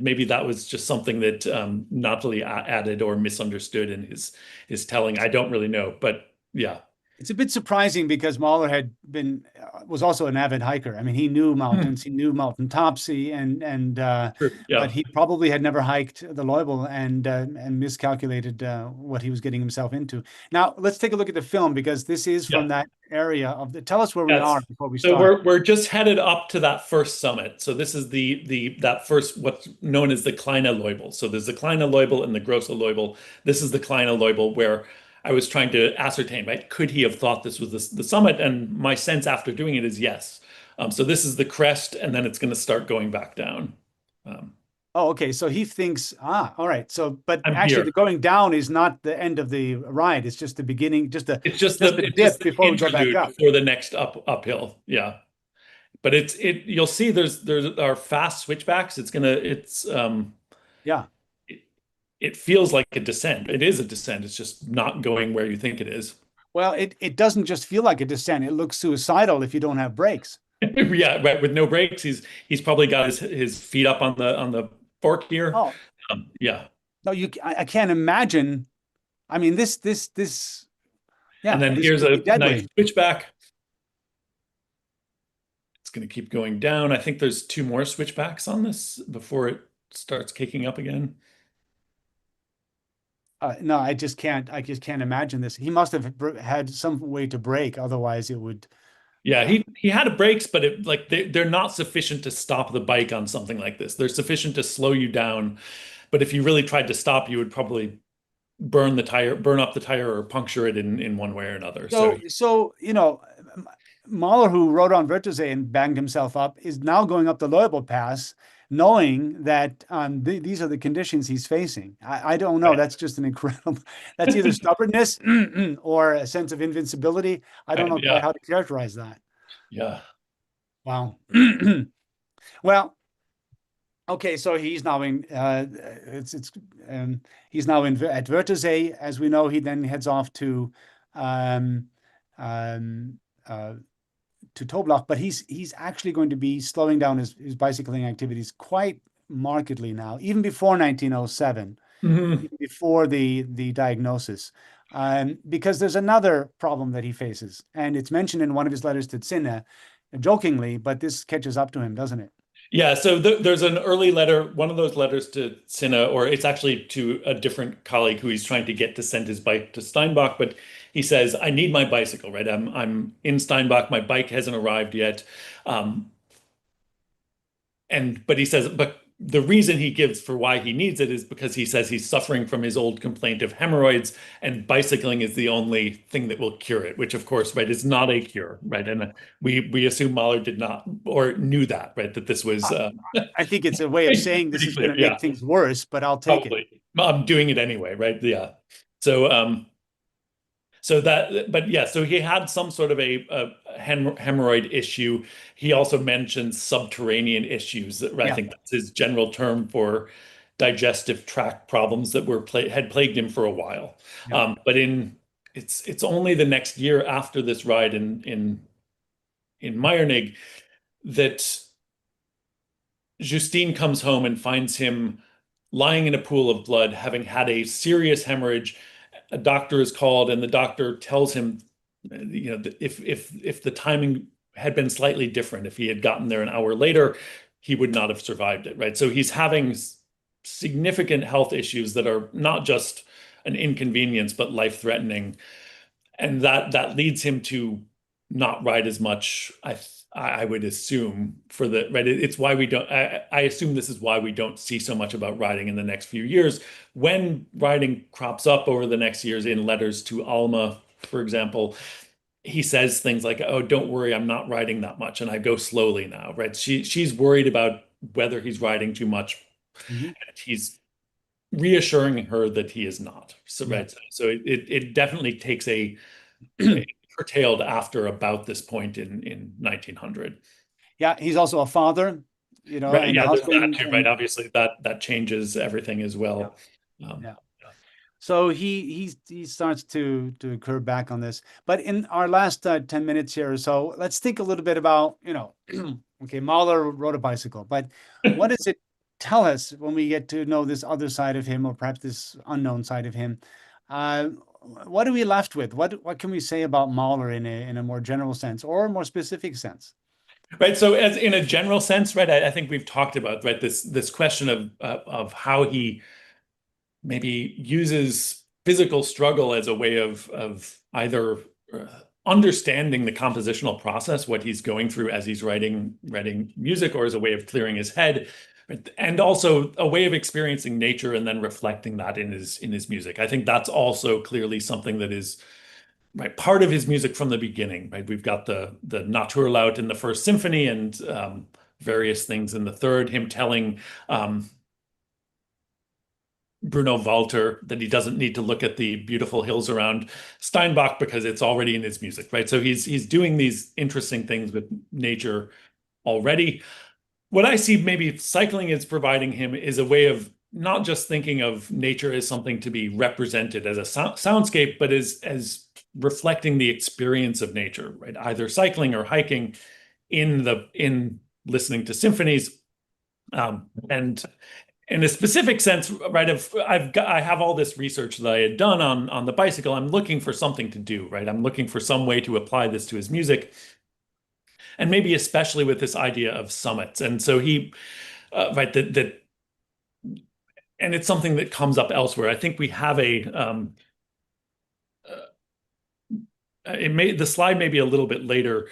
maybe that was just something that Natalie added or misunderstood in his telling. I don't really know, but yeah. It's a bit surprising because Mahler was also an avid hiker. I mean, he knew Hmm. mountains, he knew mountain tops, True. but Yeah. he probably had never hiked the Leubel and miscalculated what he was getting himself into. Now, let's take a look at the film because this is from Yeah. that area of the. Tell us where we are Yes. before we So start. we're just headed up to that first summit. So this is the that first what's known as the Kleine Leubel. So there's the Kleine Leubel and the Grosse Leubel. This is the Kleine Leubel where I was trying to ascertain, right? Could he have thought this was the summit? And my sense after doing it is yes. So this is the crest, and then it's going to start going back down. Um, Oh, okay. So he thinks, all right. So, but I'm actually, here. the going down is not the end of the ride. It's just the beginning, just the It's just dip the before we go back interlude up. before the next uphill. Yeah. But you'll see there's our fast switchbacks. Yeah. It, it feels like a descent. It is a descent. It's just not going where you think it is. Well, it doesn't just feel like a descent. It looks suicidal if you don't have brakes. Yeah, right. With no brakes, he's probably got his feet up on the fork here. Oh, Yeah. no, I can't imagine. I mean, And yeah, then this here's could be a nice deadly. switchback. It's going to keep going down. I think there's two more switchbacks on this before it starts kicking up again. No, I just can't imagine this. He must have had some way to brake. Otherwise, it would, Yeah, uh, he had brakes, but they're not sufficient to stop the bike on something like this. They're sufficient to slow you down, but if you really tried to stop, you would probably burn up the tire, or puncture it in one way or another. So so, Mahler, who rode on Wörthersee and banged himself up, is now going up the Leubel Pass, knowing that these are the conditions he's facing. I don't know. right. That's just an incredible. That's either stubbornness or a sense of invincibility. I don't know quite Yeah, how to characterize that. yeah. Wow. Well, okay, so he's now in it's he's now in at Wörthersee. As we know, he then heads off um, um, uh, to Toblach, but he's actually going to be slowing down his bicycling activities quite markedly now, even before 1907, Mhm. even before the diagnosis. Because there's another problem that he faces, and it's mentioned in one of his letters to Zinne, jokingly, but this catches up to him, doesn't it? Yeah, so there's an early letter, one of those letters to Cinna, or it's actually to a different colleague who he's trying to get to send his bike to Steinbach, but he says, I need my bicycle, right? I'm in Steinbach, my bike hasn't arrived yet. Um, but he says, but the reason he gives for why he needs it is because he says he's suffering from his old complaint of hemorrhoids, and bicycling is the only thing that will cure it, which of course, right, is not a cure, right? And we assume Mahler did not or knew that, right, that this was I think it's a way of saying this pretty is going clear. to Yeah, make things worse, but I'll take it. probably. I'm doing it anyway, right? Yeah. So so that, but yeah, so he had some sort of a hemorrhoid issue. He also mentioned subterranean issues. I Yeah, think that's his general term for digestive tract problems that had plagued him for a while. yeah, But it's only the next year after this ride in Meyernig that Justine comes home and finds him lying in a pool of blood, having had a serious hemorrhage. A doctor is called, and the doctor tells him, if the timing had been slightly different, if he had gotten there an hour later, he would not have survived it, right? So he's having significant health issues that are not just an inconvenience, but life-threatening, and that leads him to not ride as much. I would assume for the right. It's why we don't. I assume this is why we don't see so much about riding in the next few years. When riding crops up over the next years in letters to Alma, for example, he says things like, "Oh, don't worry, I'm not riding that much, and I go slowly now." Right? She's worried about whether he's riding too much, mhm, and he's reassuring her that he is not. So yeah, right. So it definitely takes a curtailed after about this point in 1900. yeah. He's also a father, Right. and a Yeah, there's that husband, too, right? and Obviously, that changes everything as yeah, well. Um, yeah. So he starts to curve back on this. But in our last 10 minutes here or so, let's think a little bit about, okay, Mahler rode a bicycle, but what does it tell us when we get to know this other side of him, or perhaps this unknown side of him? Uh, what are we left with? What can we say about Mahler in a more general sense or a more specific sense? right. So, as in a general sense, right, I think we've talked about right this question of how he maybe uses physical struggle as a way of either uh, understanding the compositional process, what he's going through as he's writing music, or as a way of clearing his head, and also a way of experiencing nature and then reflecting that in his music. I think that's also clearly something that is right part of his music from the beginning. Right, we've got the Naturlaut in the first symphony and various things in the third. Him telling Bruno Walter that he doesn't need to look at the beautiful hills around Steinbach because it's already in his music, right? So he's doing these interesting things with nature already. What I see maybe cycling is providing him is a way of not just thinking of nature as something to be represented as a soundscape, but as reflecting the experience of nature, right? Either cycling or hiking in listening to symphonies. And in a specific sense, right, I have all this research that I had done on the bicycle. I'm looking for something to do, right? I'm looking for some way to apply this to his music, and maybe especially with this idea of summits. And so right, and it's something that comes up elsewhere. I think we have the slide may be a little bit later.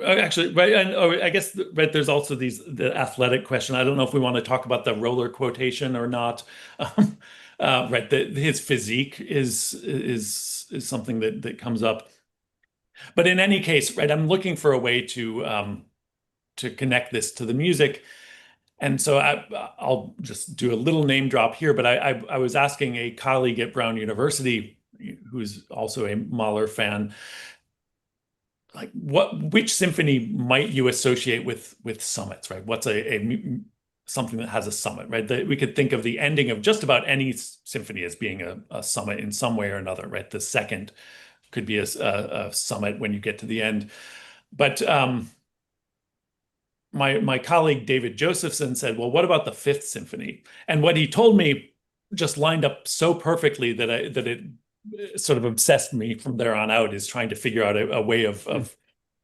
Actually, right, and I guess right. There's also the athletic question. I don't know if we want to talk about the roller quotation or not. Um, right, his physique is something that comes up. But in any case, right, I'm looking for a way to connect this to the music, and so I'll just do a little name drop here. But I was asking a colleague at Brown University, who's also a Mahler fan, like which symphony might you associate with summits, right? What's something that has a summit, right? We could think of the ending of just about any symphony as being a summit in some way or another, right? The second could be a summit when you get to the end. But my colleague David Josephson said, well, what about the Fifth Symphony? And what he told me just lined up so perfectly that it sort of obsessed me from there on out, is trying to figure out a way of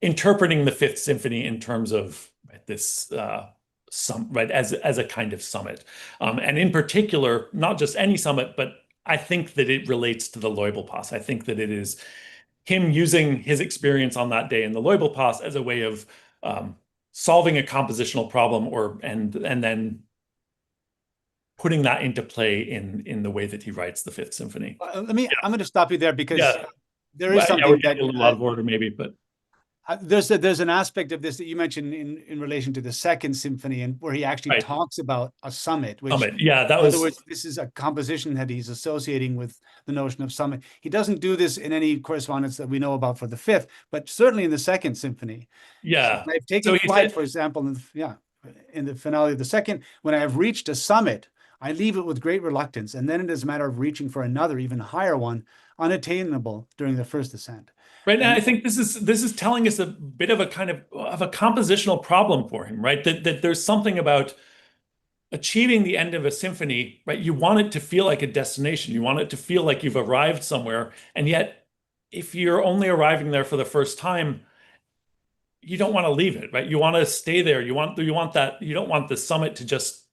interpreting the Fifth Symphony in terms of this as a kind of summit, and in particular, not just any summit, but I think that it relates to the Leubelpass. I think that it is him using his experience on that day in the Leubelpass as a way of solving a compositional problem, and then putting that into play in the way that he writes the Fifth Symphony. I'm going to stop you there because there is Well, something we're that getting a little out of order maybe, but there's an aspect of this that you mentioned in relation to the Second Symphony, and where he actually talks about a summit, which that in was, other words, this is a composition that he's associating with the notion of summit. He doesn't do this in any correspondence that we know about for the Fifth, but certainly in the Second Symphony. Yeah. So I've taken flight, for example, in the finale of the Second, when I have reached a summit, I leave it with great reluctance, and then it is a matter of reaching for another, even higher one, unattainable during the first ascent. Right now, I think this is telling us a bit of a kind of a compositional problem for him, right? That there's something about achieving the end of a symphony, right? You want it to feel like a destination. You want it to feel like you've arrived somewhere. And yet, if you're only arriving there for the first time, you don't want to leave it, right? You want to stay there. You don't want the summit to just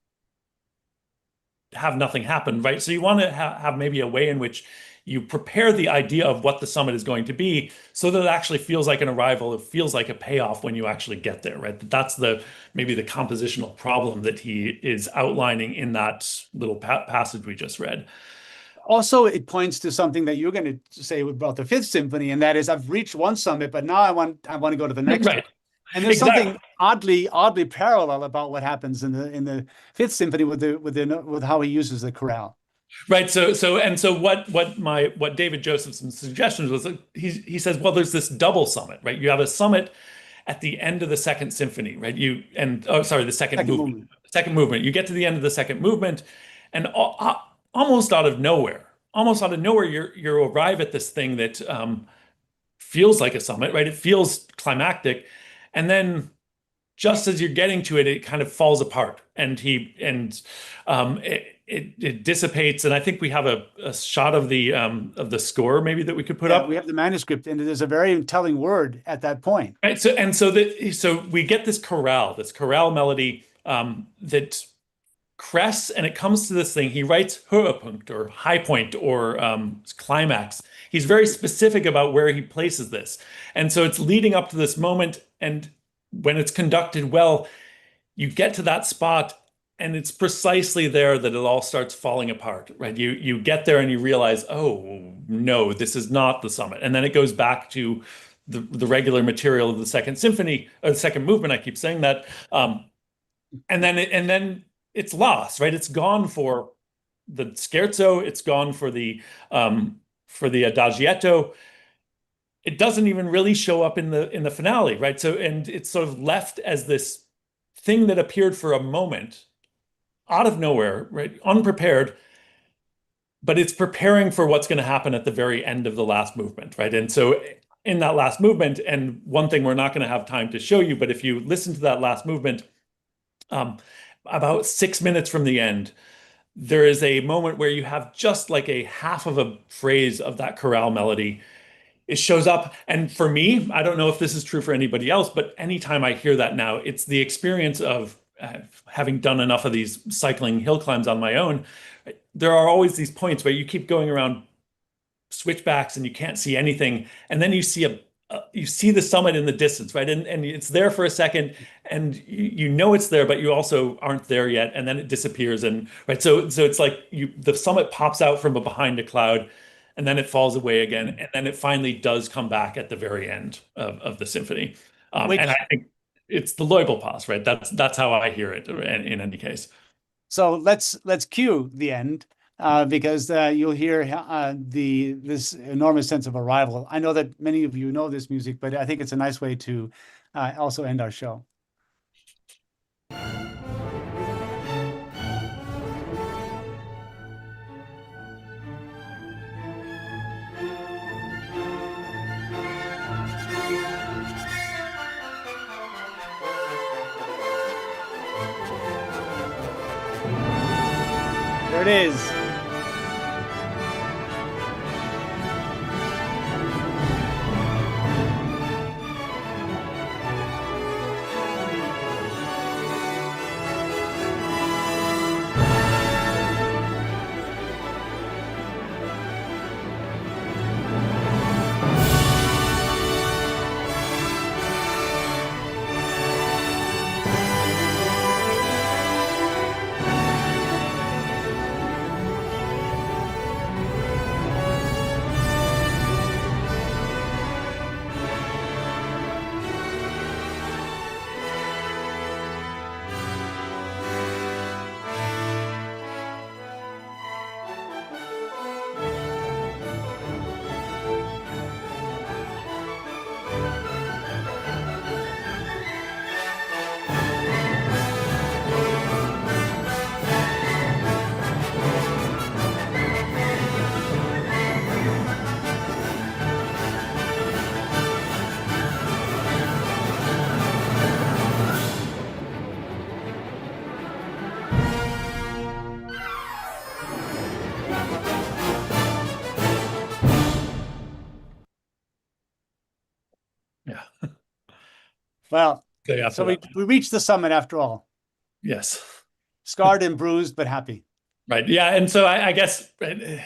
have nothing happen, right? So you want to have maybe a way in which you prepare the idea of what the summit is going to be, so that it actually feels like an arrival. It feels like a payoff when you actually get there, right? That's maybe the compositional problem that he is outlining in that little passage we just read. Also, it points to something that you're going to say about the Fifth Symphony, and that is, I've reached one summit, but now I want to go to the next one. And there's something oddly parallel about what happens in the Fifth Symphony with how he uses the chorale. Right. So what David Josephson's suggestion was, he says, well, there's this double summit, right? You have a summit at the end of the Second Symphony, right? The second movement. Second movement. You get to the end of the second movement, and almost out of nowhere, you arrive at this thing that feels like a summit, right? It feels climactic, and then just as you're getting to it, it kind of falls apart, and it dissipates. And I think we have a shot of the score maybe that we could put up. We have the manuscript, and there's a very telling word at that point. Right. So we get this chorale melody that crests, and it comes to this thing. He writes Höhepunkt, or high point, or climax. He's very specific about where he places this. And so it's leading up to this moment, and when it's conducted well, you get to that spot, and it's precisely there that it all starts falling apart, right? You get there and you realize, oh no, this is not the summit. And then it goes back to the regular material of the Second Symphony, or the second movement. I keep saying that. And then it's lost, right? It's gone for the scherzo. It's gone for the adagietto. It doesn't even really show up in the finale, right? So, and it's sort of left as this thing that appeared for a moment out of nowhere, right? Unprepared, but it's preparing for what's going to happen at the very end of the last movement, right? And so in that last movement, and one thing we're not going to have time to show you, but if you listen to that last movement, about 6 minutes from the end, there is a moment where you have just like a half of a phrase of that chorale melody. It shows up. And for me, I don't know if this is true for anybody else, but anytime I hear that now, it's the experience of having done enough of these cycling hill climbs on my own. There are always these points where you keep going around switchbacks and you can't see anything. And then you see the summit in the distance, right? And it's there for a second, and you know it's there, but you also aren't there yet. And then it disappears. And right. So it's like the summit pops out from behind a cloud, and then it falls away again. And then it finally does come back at the very end of the symphony. And I think it's the Leubelpass, right? That's how I hear it in any case. So let's cue the end, because you'll hear this enormous sense of arrival. I know that many of you know this music, but I think it's a nice way to also end our show. it is. Yeah. Well, Okay, so after we, that. we reached the summit after all. Yes. Scarred and bruised, but happy. Right. Yeah. And so I guess, the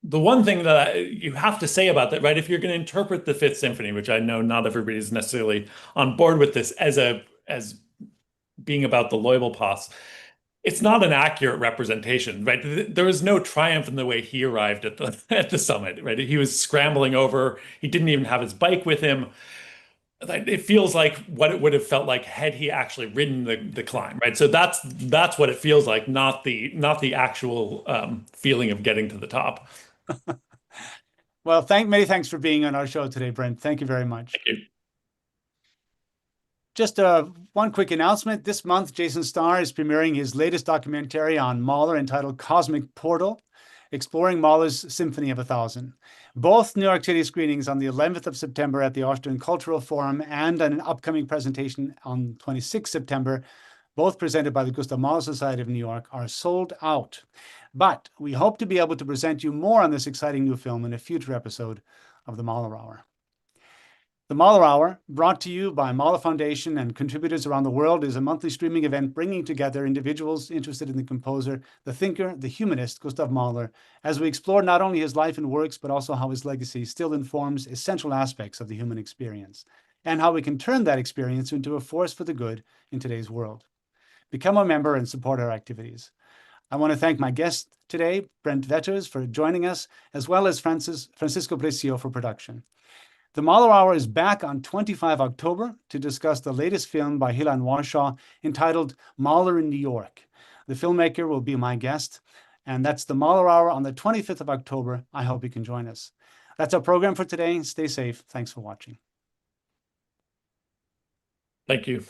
one thing that you have to say about that, right? If you're going to interpret the Fifth Symphony, which I know not everybody's necessarily on board with this as being about the Leubelpass, it's not an accurate representation, right? There was no triumph in the way he arrived at the at the summit, right? He was scrambling over. He didn't even have his bike with him. Like, it feels like what it would have felt like had he actually ridden the climb, right? So that's what it feels like, not the actual feeling of getting to the top. Well, many thanks for being on our show today, Brent. Thank you very much. Thank you. Just one quick announcement. This month, Jason Starr is premiering his latest documentary on Mahler entitled Cosmic Portal, exploring Mahler's Symphony of a Thousand. Both New York City screenings on the 11th of September at the Austrian Cultural Forum and an upcoming presentation on 26 September, both presented by the Gustav Mahler Society of New York, are sold out. But we hope to be able to present you more on this exciting new film in a future episode of the Mahler Hour. The Mahler Hour, brought to you by Mahler Foundation and contributors around the world, is a monthly streaming event bringing together individuals interested in the composer, the thinker, the humanist, Gustav Mahler, as we explore not only his life and works, but also how his legacy still informs essential aspects of the human experience, and how we can turn that experience into a force for the good in today's world. Become a member and support our activities. I want to thank my guest today, Brent Wetters, for joining us, as well as Francisco Bricio for production. The Mahler Hour is back on 25 October to discuss the latest film by Hilan Warshaw entitled Mahler in New York. The filmmaker will be my guest, and that's the Mahler Hour on the 25th of October. I hope you can join us. That's our program for today. Stay safe. Thanks for watching. Thank you.